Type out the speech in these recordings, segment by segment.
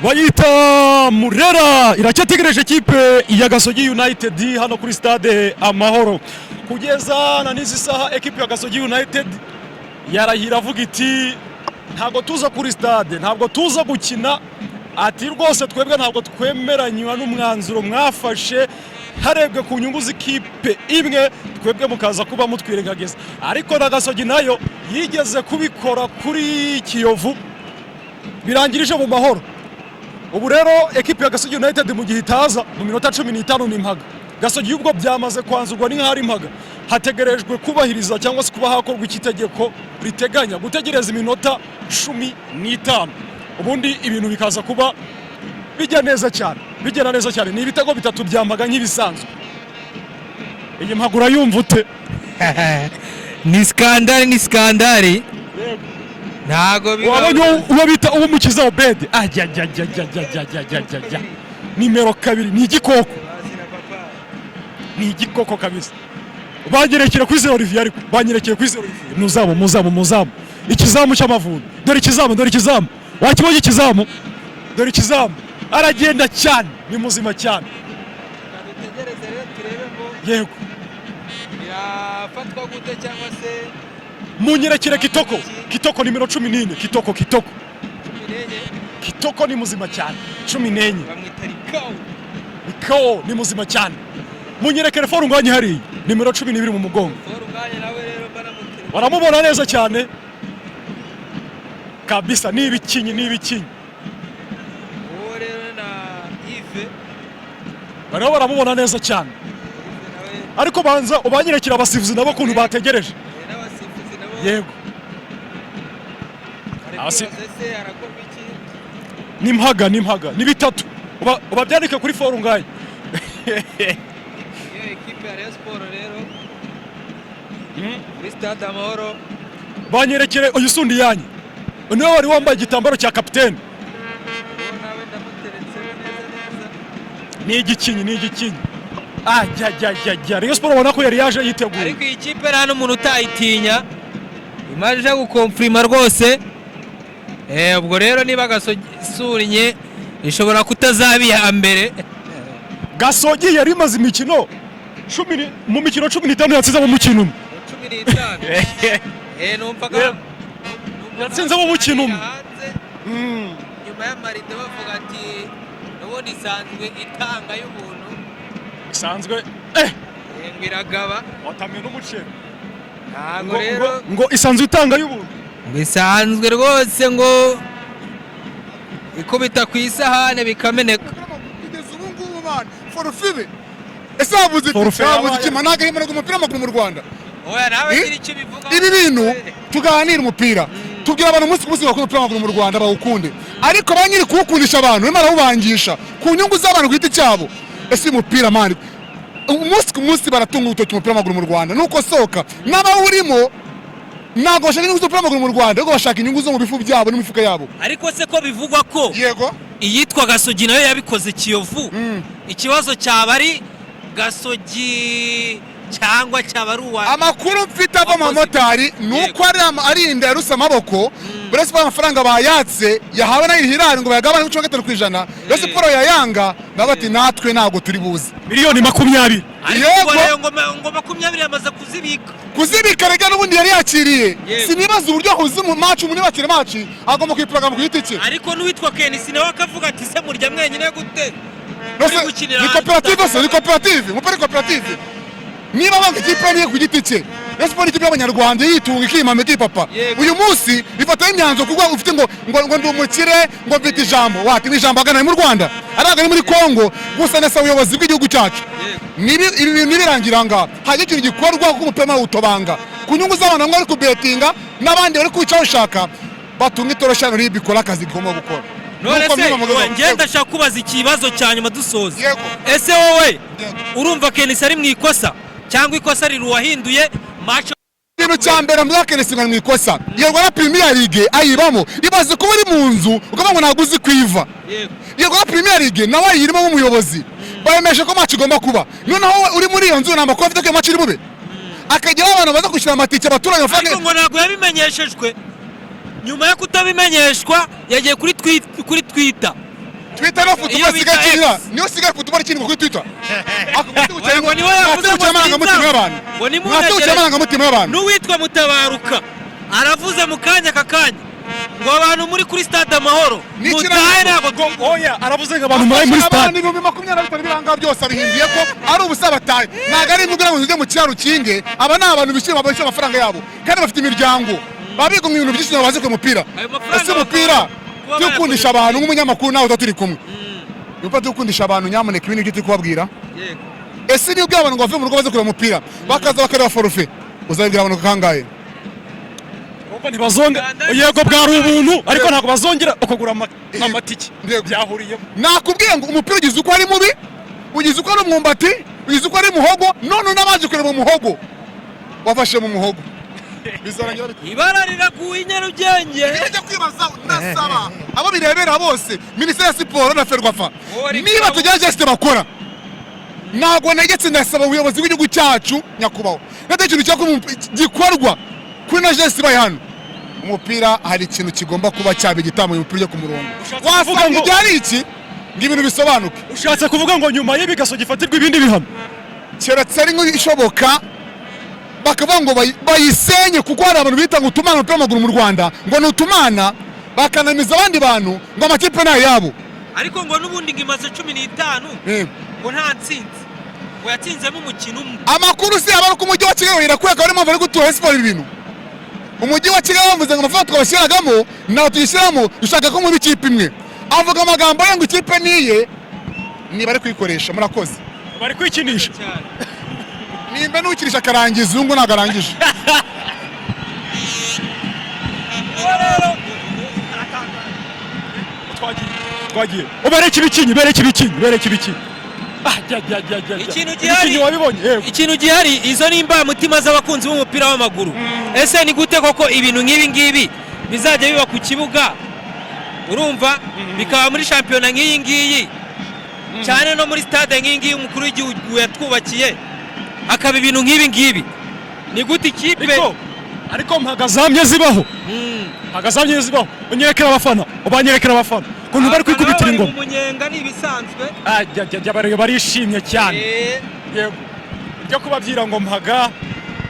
bayita Murera iracyategereje kipe ya Gasogi United hano kuri stade Amahoro. Kugeza na nizi saha ekipe ya Gasogi United yarahira avuga iti ntabwo tuza kuri stade, ntabwo tuza gukina, ati rwose twebwe ntabwo twemeranywa n'umwanzuro mwafashe harebwe ku nyungu z'ikipe imwe, twebwe mukaza kuba mutwirengagiza. Ariko na Gasogi nayo yigeze kubikora kuri Kiyovu birangirije mu mahoro. Ubu rero ekipe ya Gasogi United mu gihe itaza mu minota 15 n'impaga, Gasogi ubwo byamaze kwanzurwa n'inkari impaga, hategerejwe kubahiriza cyangwa se kuba hakorwa ikitegeko riteganya gutegereza iminota 15, ubundi ibintu bikaza kuba bijya neza cyane, bigena neza cyane. Ni ibitego bitatu byamaga nk'ibisanzwe. Iyi mpagura yumva ute? Ni skandari ntago wabonye uwo bita umukiza Obed nimero 2 ni igikoko, ni igikoko kabisa. Banyerekeye kuri Zero Olivier, ariko banyerekeye kuri Zero Olivier muzamu ikizamu cy'Amavubi. Dore ikizamu wakibonye ikizamu, dore ikizamu aragenda cyane, ni muzima cyane. dutegereze rero turebe ngo Yego birafatwa gute cyangwa se munyerekere Kitoko nimero 14, Kitoko Kitoko ni muzima cyane, 14 bamwita Rikao ni muzima cyane. Munyerekere Forunganye hari nimero 12 mu mugongo, Forunganye nawe rero baramubona neza cyane kabisa. Ni ibikinyi uwo rero na Yves baramubona neza cyane. Ariko banza ubanyerekera abasifuzi nabo kuntu bategereje. Yego ni mpaga ni bitatu, ubabyandike kuri Forunganye. iyo ekipe ya Rayon Sport rero kuri stade Amahoro Banyerekere uyusundi yanyu, niwe wari wambaye igitambaro cya kapiteni. nawe ndamuteretse neza Ni igikinyi Rayon Sport ubona ko yari yaje yiteguye. ariko iyi kipe nta n'umuntu utayitinya, imaze gukomprima rwose. Ubwo rero niba Gasogi ishobora kutazaba iya mbere. Gasogi yari imaze imikino 10 mu mikino 15 yatsinze mu mukino umwe. 15 numvaga yatsinze mu mukino umwe. Nyuma y'amaride bavuga ati n'ubundi isanzwe itanga y'ubuntu, isanzwe ngo iragaba watamye n'umuceri. ntabwo rero ngo isanzwe itanga y'ubuntu, ngo isanzwe rwose ngo ikubita ku isahane bikameneka. Kugeza ubu ngubu bana forufibe ese wabuze ikima ntago himana umupira w'amaguru mu Rwanda. Oya nawe gira icyo bivuga. Ibi bintu tuganira umupira, tubwira abantu umunsi ku munsi bakunda umupira w'amaguru mu Rwanda bawukunde, ariko banyiri kuwukundisha abantu barimo barawubangisha ku nyungu z'abantu ku giti cyabo. Ese umupira mani umunsi ku munsi baratunga urutoki umupira w'amaguru mu Rwanda, nuko soka n'abawurimo ntabwo bashaka inyungu z'umupira w'amaguru mu Rwanda, ahubwo bashaka inyungu zo mu bifu byabo n'imifuka yabo. Ariko se ko bivugwa ko Yego iyitwa Gasogi nayo yabikoze Kiyovu, ikibazo cyaba ari Gasogi cyangwa cyaba ari uwa amakuru mfite ava mu motari nuko ari inda yaruse amaboko. Buretse ko amafaranga bayatse yahawe na Hilal ngo bayagabane ku 5% Rayon Sport yayanga nabo ati natwe ntabwo turi buze miliyoni 20. Yego ngo 20 yamaze kuzibika rega n'ubundi yari yakiriye. Sinibaza uburyo huze mu match umuntu bakire match agomba kwiprogram ku giti cye. Ariko n'uwitwa Kenisi nawe akavuga ati se murya mwenyine gute? Ni koperative mupari koperative. Niba banga ikipe niye ku giti cye, Rayon Sport ikipe y'Abanyarwanda yitunga ikimame papa. Uyu munsi bifata imyanzo kugwa ufite ngo ndi umukire ngo mfite ijambo. Wati n'ijambo agana mu Rwanda aragana muri Kongo gusa nasa ubuyobozi bw'igihugu cyacu. Ibi nibirangira nga haje ikintu gikorwa ku mupema utobanga ku nyungu z'abantu ngo ari kubetinga n'abandi bari kwica bashaka batunga itoroshano ribikora akazi gikomo gukora. None se ngenda ndashaka kubaza ikibazo cyanyuma dusoza. Ese wowe urumva Kenisi ari mu ikosa cyangwa ikosa riri wahinduye match? Ikintu cya mbere muri Kenisi ngo mu ikosa yego na Premier League ayibamo ibaze kuba ari mu nzu ukavuga ngo ntabwo uzi kwiva. Yego na Premier League nawe ayirimo nk'umuyobozi bayemeshe ko match igomba kuba, noneho uri muri iyo nzu namba ko afite ko match iri bube akajyaho abantu baza kwishyura amatike abaturage bafange. Ariko ngo ntabwo yabimenyeshejwe, nyuma yo kutabimenyeshwa yagiye kuri Twitter Twitter no football sigakinira niyo sigaye football kinwa kuri Twitter ngo niwe yavuze ngo ni mutima y'abantu n'uwitwa Mutabaruka aravuze mu kanya kakanya ngo abantu muri kuri stade Amahoro mutahe ntabwo oya aravuze ngo abantu muri stade abantu 2025 biranga byose abihinduye ko ari ubusabataye ntago ari mugira ngo nzige mu cyaro kinge aba ni abantu bishima babisha amafaranga yabo kandi bafite imiryango babigo mu bintu byinshi babaze ku mupira ese umupira tukundisha abantu nk'umunyamakuru nawe turi kumwe yuko tukundisha abantu nyamuneka ibintu by'uti kubabwira ese ni ubwo abantu ngo bave mu rugo baze kureba umupira bakaza bakareba forfait uzabibwira abantu kangahe ntibazonga yego bwari ubuntu ariko ntabwo bazongera ukagura amatike byahuriyemo nakubwiye ngo umupira ugize uko ari mubi ugize uko ari umwumbati ugize uko ari muhogo none n'abaje kureba umuhogo wafashe mu muhogo bizarangira ibara riraguye Nyarugenge njya kwibaza ndasaba abo birebera bose Minisiteri ya Siporo na Ferwafa niba tugira geste bakora ntabwo negetse ndasaba ubuyobozi bw'igihugu cyacu nyakubaho nata ikintu cyako gikorwa kuri na geste baye hano umupira hari ikintu kigomba kuba cyabe gitamo umupira yo ku murongo wavuga ngo byari iki ngibintu bisobanuke ushatse kuvuga ngo nyuma y'ibigaso gifatirwa ibindi bihano keretse ari nk'ishoboka bakavuga ngo bayisenye kuko hari abantu bita ngo utumana umupira w'amaguru mu Rwanda ngo ni utumana bakanamiza abandi bantu ngo amakipe nayo yabo ariko ngo n'ubundi ngimaze 15 ngo nta ntsinzi ngo yatsinzemo umukino umwe amakuru se aba ku mujyi wa Kigali irakweka bari mpamvu ari gutura siporo ibintu umujyi wa Kigali bavuze ngo amafaranga twabashyiragamo nawe tuyishyiramo dushaka ko mu ikipe imwe avuga amagambo ngo ikipe niye niba ari kwikoresha murakoze bari kwikinisha nimba nukirisha karangiza ungu nagarangije twagiye ubereke ibikinyi ikintu gihari izo ni imbamutima z'abakunzi b'umupira w'amaguru ese ni gute koko ibintu nk'ibi ngibi bizajya biba ku kibuga urumva bikaba muri shampiyona nk'iyi ngiyi cyane no muri stade nk'iyi ngiyi umukuru w'igihugu yatwubakiye akaba ibintu nk'ibi ngibi ni gute ikipe ariko mpagazamye zibaho unyerekera abafana ubanyerekera abafana kuntu bari kwikubitira ingoma umunyenga ni ibisanzwe barishimye cyane yego byo kubabyira ngo mpaga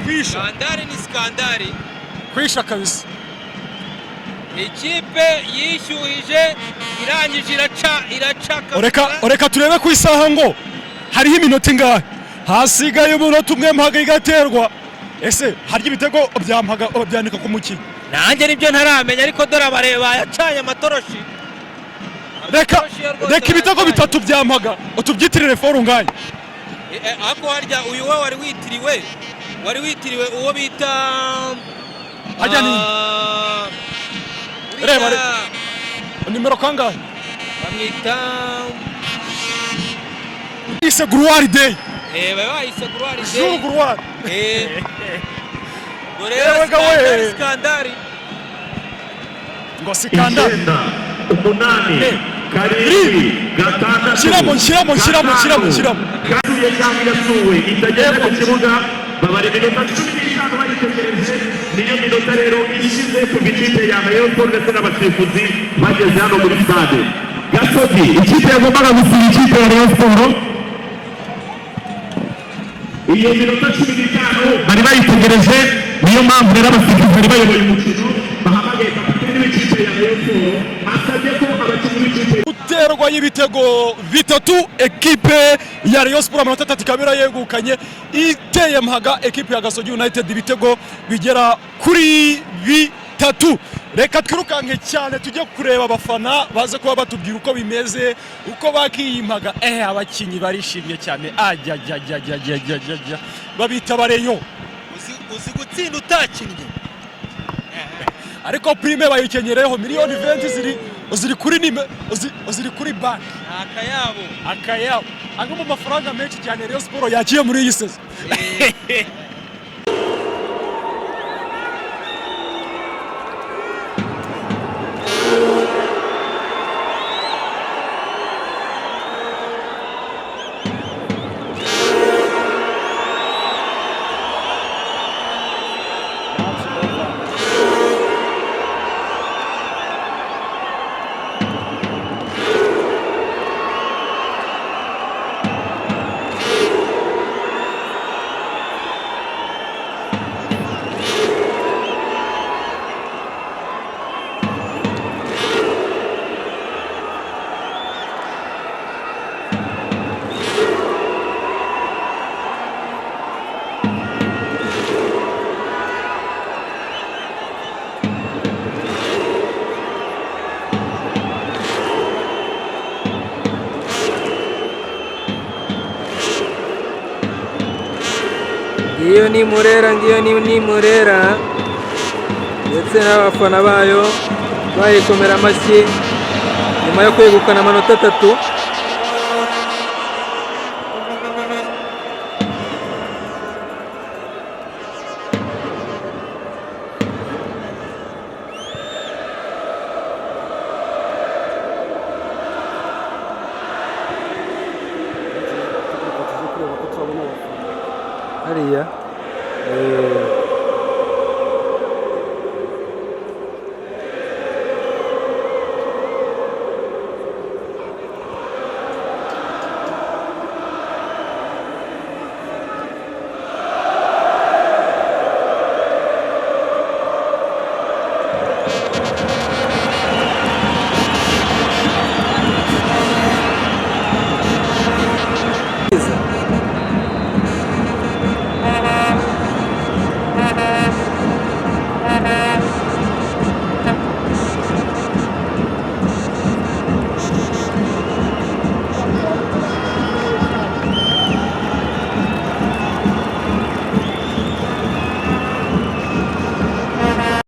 kwisha skandari ni skandari kwisha kabisa ikipe yishyuhije irangije iraca oreka turebe ku isaha ngo hariho iminota ingahe hasigaye umunota umwe mpaga igaterwa ese harya ibitego byampaga babyandika ku mukino nanjye nibyo ntaramenya ariko dore abareba yacanye amatoroshi reka ibitego bitatu byampaga utubyitirire foru nganye ako harya uyu we wari witiriwe uwo bita hajya ni reba nimero kangahe bamwita ise Gloire Day bayise Gloire Day Jour Gloire skandari ngo sikandari 8 karindwi gatandatu nshyiramo kazuye cyangwa irasuwe itagenda ku kibuga babara iminota 15 bayitegereje niyo minota rero ishize ku ikipe ya Rayon Sports ndetse n'abasifuzi bageze hano muri stade Gasogi ikipe yagombaga gusiga ikipe ya Rayon Sports iyo minota 15 bari bayitegereje niyo mpamvu rero abasifuzi bari bayoboye umukino bahamagaye kapiteni w'ikipe ya Rayon Sports asabye ko abakinnyi b'ikipe guterwa y'ibitego bitatu ekipe ya Rayon Sports amanota 3 kabira yegukanye iteye mpaga ekipe ya Gasogi United ibitego bigera kuri bitatu reka twirukanke cyane tujye kureba abafana baze kuba batubwira uko bimeze uko bakiyimpaga abakinyi barishimye cyane babita bareyo uzi gutsinda utakinnye ariko prime bayikenyereho miliyoni 20 ziri kuri bank akayabo mu mafaranga menshi cyane Rayon Sports yakiye muri iyi season ngiyo ni Murera ndetse n'abafana bayo bayikomera amashyi nyuma yo kwegukana amanota 3. hariya